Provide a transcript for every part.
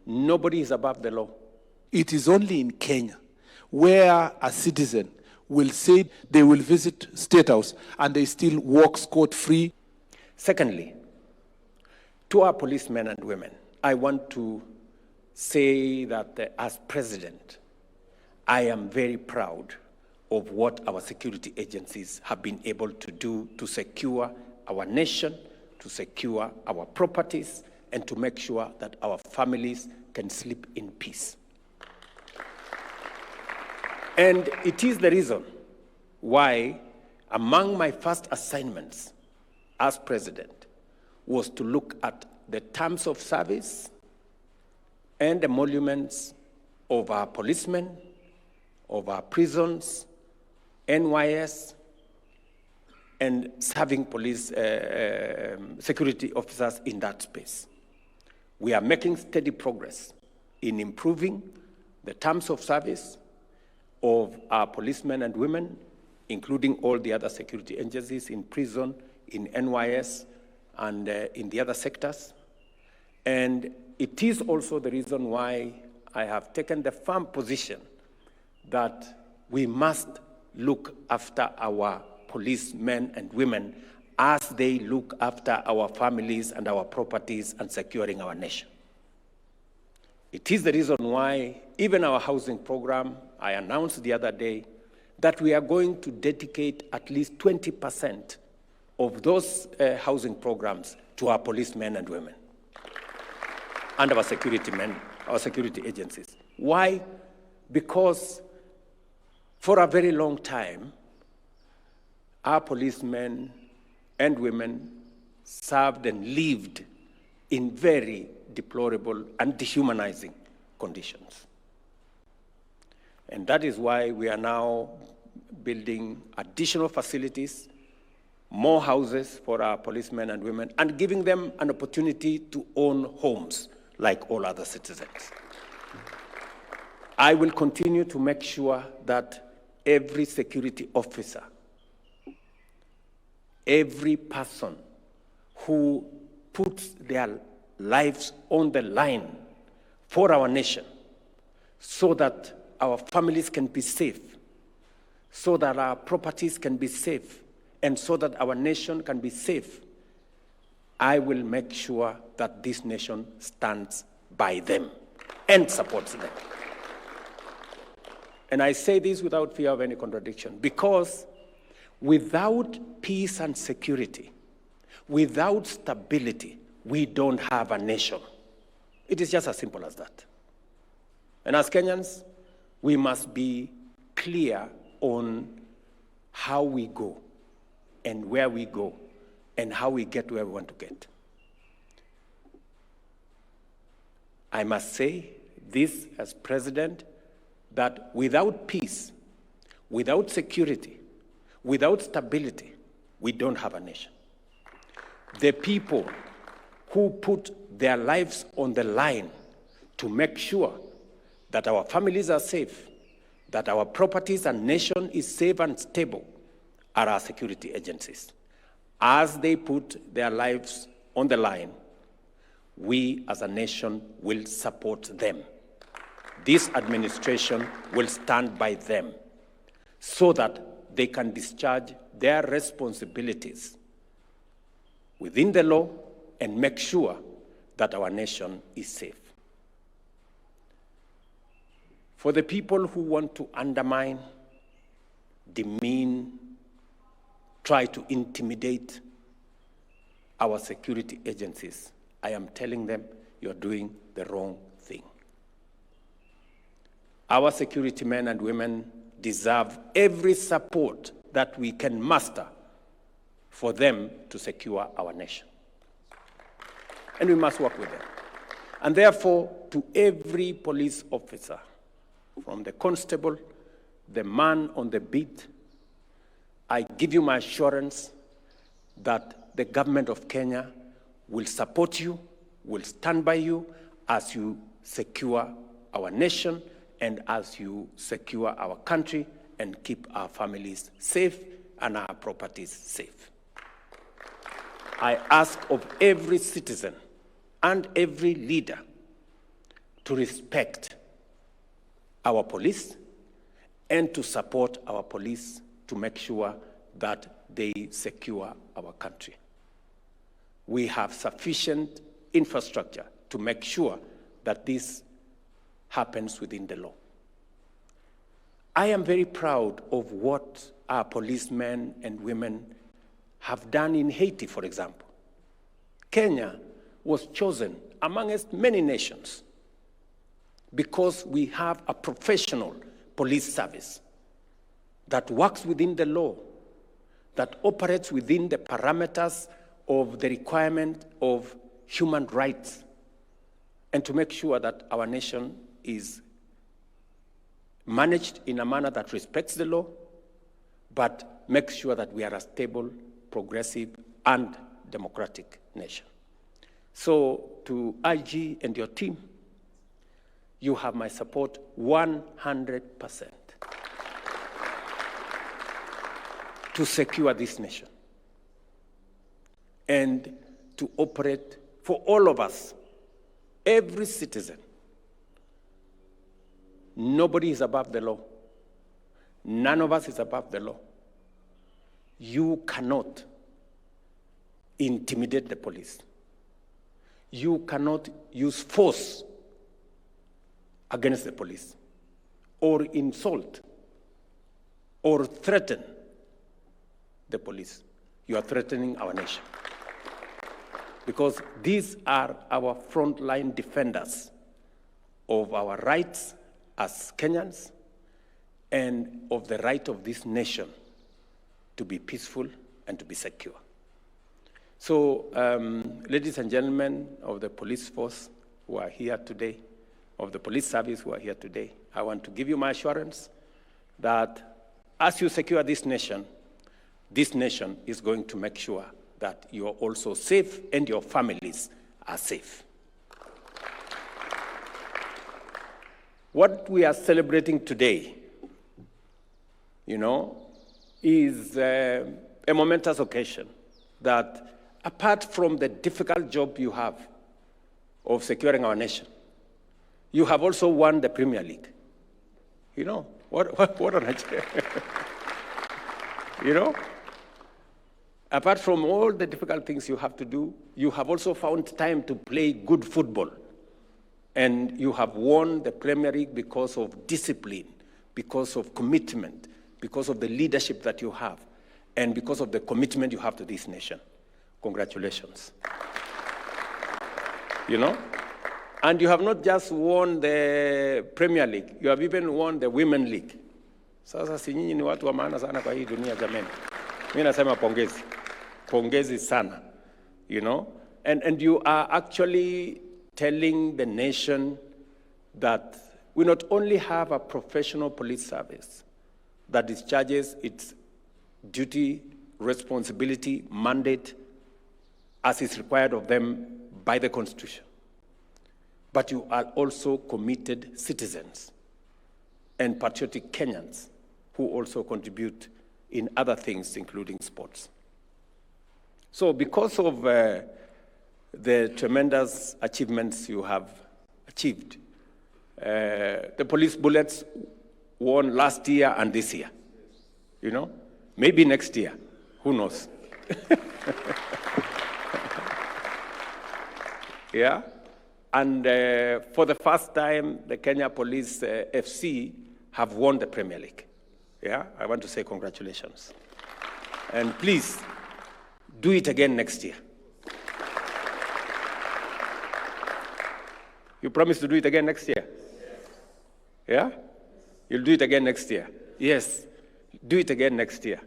Nobody is above the law. It is only in Kenya where a citizen will say they will visit State House and they still walk scot-free. Secondly, to our policemen and women, I want to say that as president, I am very proud of what our security agencies have been able to do to secure our nation, to secure our properties, and to make sure that our families can sleep in peace. And it is the reason why among my first assignments as president was to look at the terms of service and emoluments of our policemen, of our prisons, NYS, and serving police security officers in that space. We are making steady progress in improving the terms of service of our policemen and women, including all the other security agencies in prison, in NYS, and in the other sectors. And it is also the reason why I have taken the firm position that we must look after our policemen and women as they look after our families and our properties and securing our nation. It is the reason why even our housing program, I announced the other day that we are going to dedicate at least 20% of those housing programs to our policemen and women and our security men, our security agencies. Why? Because for a very long time, our policemen and women served and lived in very deplorable and dehumanizing conditions. And that is why we are now building additional facilities, more houses for our policemen and women, and giving them an opportunity to own homes like all other citizens. I will continue to make sure that every security officer, every person who puts their lives on the line for our nation so that our families can be safe, so that our properties can be safe, and so that our nation can be safe, I will make sure that this nation stands by them and supports them. And I say this without fear of any contradiction, because without peace and security, without stability, we don't have a nation. It is just as simple as that. And as Kenyans, we must be clear on how we go and where we go and how we get where we want to get. I must say this as president, that without peace, without security, without stability, we don't have a nation. The people who put their lives on the line to make sure that our families are safe, that our properties and nation is safe and stable, are our security agencies. As they put their lives on the line, we as a nation will support them. This administration will stand by them so that they can discharge their responsibilities within the law and make sure that our nation is safe. For the people who want to undermine, demean, try to intimidate our security agencies, I am telling them, you're doing the wrong thing. Our security men and women deserve every support that we can muster for them to secure our nation. And we must work with them. And therefore, to every police officer, from the constable, the man on the beat, I give you my assurance that the government of Kenya will support you, will stand by you as you secure our nation and as you secure our country and keep our families safe and our properties safe. I ask of every citizen and every leader to respect our police and to support our police to make sure that they secure our country. We have sufficient infrastructure to make sure that this happens within the law. I am very proud of what our policemen and women have done in Haiti, for example. Kenya was chosen amongst many nations because we have a professional police service that works within the law, that operates within the parameters of the requirement of human rights, and to make sure that our nation is managed in a manner that respects the law, but makes sure that we are a stable, progressive, and democratic nation. So to IG and your team, you have my support 100% to secure this nation and to operate for all of us, every citizen. Nobody is above the law. None of us is above the law. You cannot intimidate the police. You cannot use force against the police, or insult, or threaten the police. You are threatening our nation. Because these are our frontline defenders of our rights as Kenyans and of the right of this nation to be peaceful and to be secure. So, ladies and gentlemen of the police force who are here today, of the police service who are here today, I want to give you my assurance that as you secure this nation is going to make sure that you are also safe and your families are safe. What we are celebrating today, is a momentous occasion that, apart from the difficult job you have of securing our nation, you have also won the Premier League. What an achievement. Apart from all the difficult things you have to do, you have also found time to play good football. And you have won the Premier League because of discipline, because of commitment, because of the leadership that you have, and because of the commitment you have to this nation. Congratulations. And you have not just won the Premier League, you have even won the Women League. Sasa si nyinyi ni watu wa maana sana kwa hii dunia jamani. Mimi nasema pongezi. Pongezi sana. And you are actually telling the nation that we not only have a professional police service that discharges its duty, responsibility, mandate as is required of them by the Constitution, but you are also committed citizens and patriotic Kenyans who also contribute in other things, including sports. So because of the tremendous achievements you have achieved, the police bullets won last year and this year. Maybe next year, who knows? Yeah. And for the first time, the Kenya Police FC have won the Premier League. Yeah, I want to say congratulations. And please, do it again next year. You promise to do it again next year? Yeah? You'll do it again next year? Yes, do it again next year.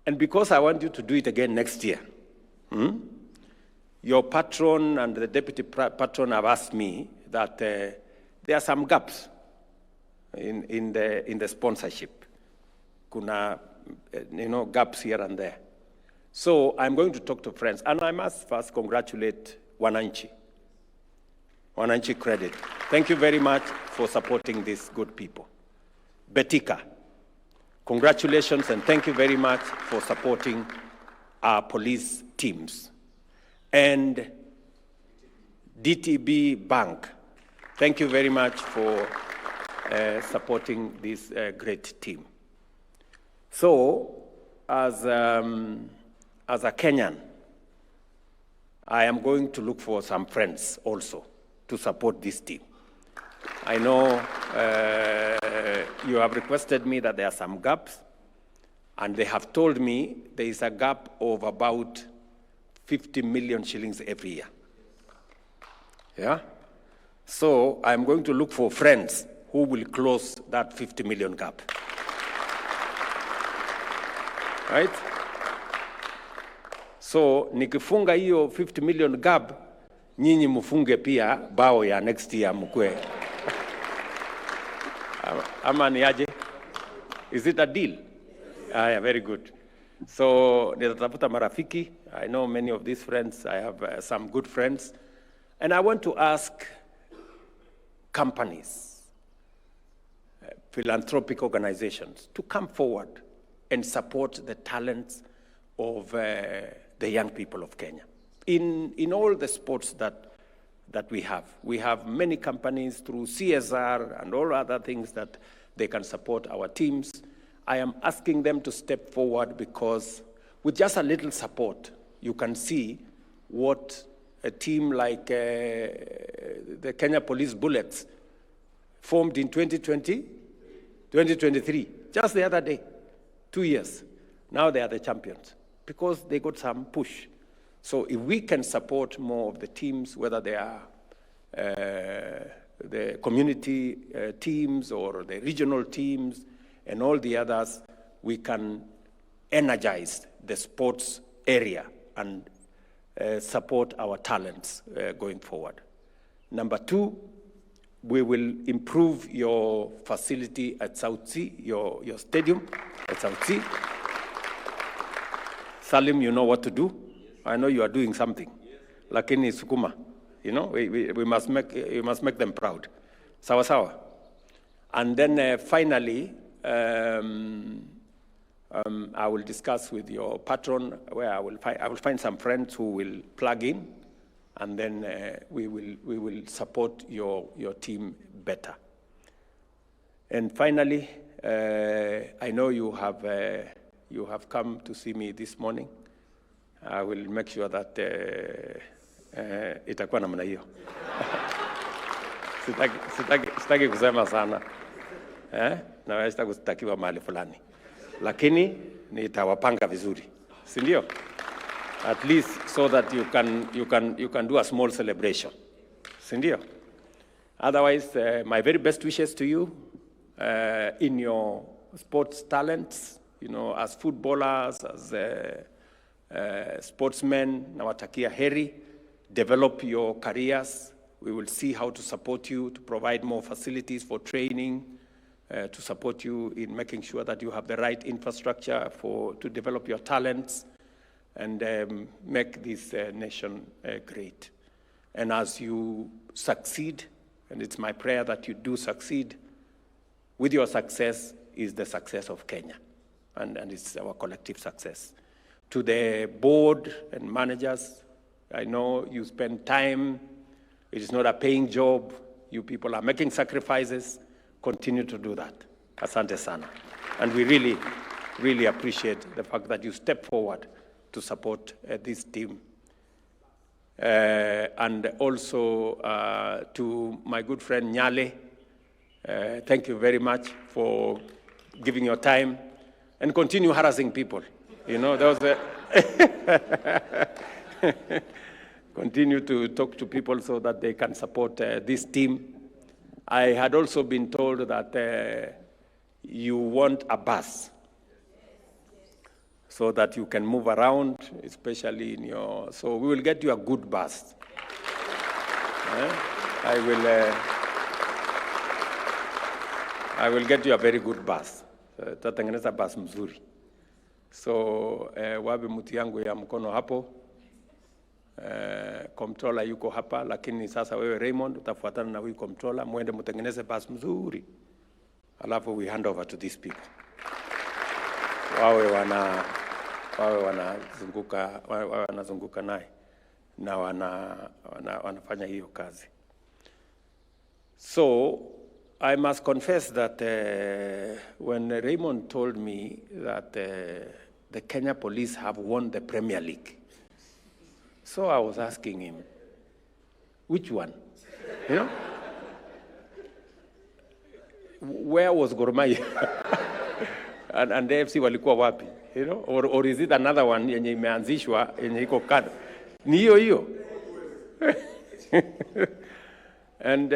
And because I want you to do it again next year, your patron and the deputy patron have asked me that there are some gaps in the sponsorship. Kuna, gaps here and there. So I'm going to talk to friends, and I must first congratulate Wananchi. Wananchi credit. Thank you very much for supporting these good people. Betika, congratulations and thank you very much for supporting our police teams. And DTB Bank, Thank you very much for supporting this great team. So, as a Kenyan, I am going to look for some friends also to support this team. I know you have requested me that there are some gaps, and they have told me there is a gap of about 50 million shillings every year. Yeah? So I'm going to look for friends who will close that 50 million gap. Right? So nikifunga hiyo 50 million gap, nyinyi mufunge pia bao ya next year mkwe. Ama ni aje? Is it a deal? Yeah, very good. So nitatafuta marafiki. I know many of these friends. I have some good friends. And I want to ask companies, philanthropic organizations to come forward and support the talents of the young people of Kenya. In all the sports that we have many companies through CSR and all other things that they can support our teams. I am asking them to step forward because with just a little support, you can see what a team like the Kenya Police Bullets formed in 2023, just the other day, 2 years. Now they are the champions because they got some push. So if we can support more of the teams, whether they are the community teams or the regional teams and all the others, we can energize the sports area and support our talents going forward. Number two, we will improve your facility at South Sea, your stadium at South Sea. Salim, you know what to do. I know you are doing something. Lakini sukuma, you know, we must make them proud. Sawa sawa. And then finally, I will discuss with your patron where I will find some friends who will plug in, and then we will support your team better. And finally, I know you have come to see me this morning. I will make sure that itakuwa namna hiyo. Sitaki kusema sana. Naweza kutakiwa mahali fulani. Lakini nitawapanga vizuri. Si ndio? At least so that you can do a small celebration. Si ndio? Otherwise, my very best wishes to you in your sports talents, you know, as footballers, as sportsmen, nawatakia heri, develop your careers. We will see how to support you, to provide more facilities for training, to support you in making sure that you have the right infrastructure to develop your talents and make this nation great. And as you succeed, and it's my prayer that you do succeed, with your success is the success of Kenya, and it's our collective success. To the board and managers, I know you spend time. It is not a paying job. You people are making sacrifices. Continue to do that. Asante sana. And we really, really appreciate the fact that you step forward to support this team. And also to my good friend Nyale, thank you very much for giving your time and continue harassing people. You know, there was continue to talk to people so that they can support this team. I had also been told that you want a bus so that you can move around, especially in your. So we will get you a good bus. I will get you a very good bus. Tutatengeneza bus mzuri. So wabi muti yangu ya mkono hapo. Comptroller yuko hapa, lakini sasa wewe Raymond utafuatana na huyu comptroller, muende mtengeneze bus mzuri. Alafu we hand over to these people. Wawe wanazunguka naye na wanafanya hiyo kazi. So I must confess that when Raymond told me that the Kenya police have won the Premier League, so I was asking him, which one? You know? Where was Gor Mahia? and the FC walikuwa wapi? You know? Or is it another one yenye imeanzishwa yenye iko kado? Ni hiyo. And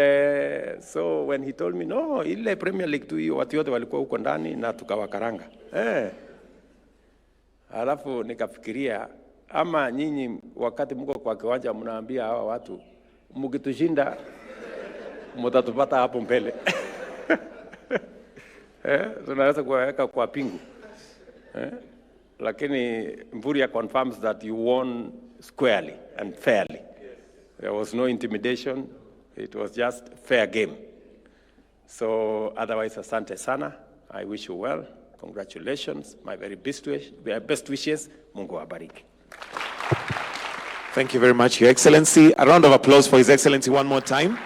so when he told me, no, ile Premier League tu hiyo, watu yote walikuwa huko ndani na tukawakaranga. Alafu nikafikiria, ama nyinyi wakati mko kwa kiwanja mnaambia hawa watu, mkitushinda mtatupata hapo mbele. Tunaweza kuweka kwa pingu. Lakini Mvurya confirms that you won squarely and fairly. There was no intimidation. It was just fair game. So otherwise, asante sana. I wish you well. Congratulations. My very best wishes. Mungu awabariki. Thank you very much, Your Excellency. A round of applause for His Excellency one more time.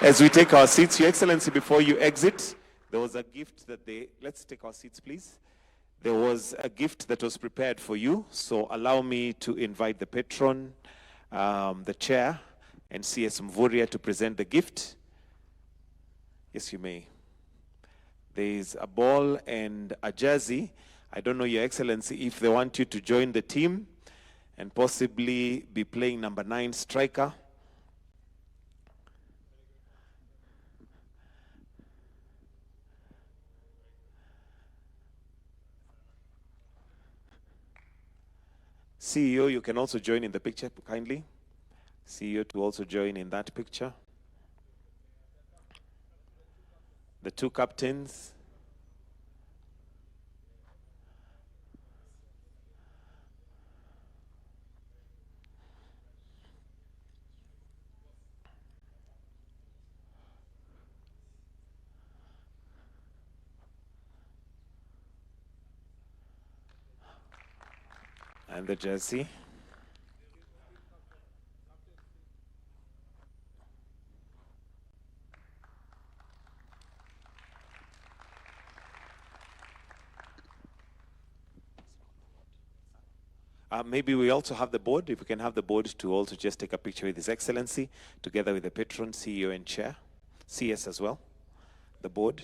As we take our seats, Your Excellency, before you exit, there was a gift that let's take our seats, please. There was a gift that was prepared for you. So allow me to invite the patron, the chair, and CS Mvurya to present the gift. Yes, you may. There is a ball and a jersey. I don't know, Your Excellency, if they want you to join the team and possibly be playing number 9 striker. CEO, you can also join in the picture, kindly. CEO to also join in that picture. The 2 captains. And the jersey. Maybe we also have the board. If we can have the board to also just take a picture with His Excellency, together with the patron, CEO and chair, CS as well, the board.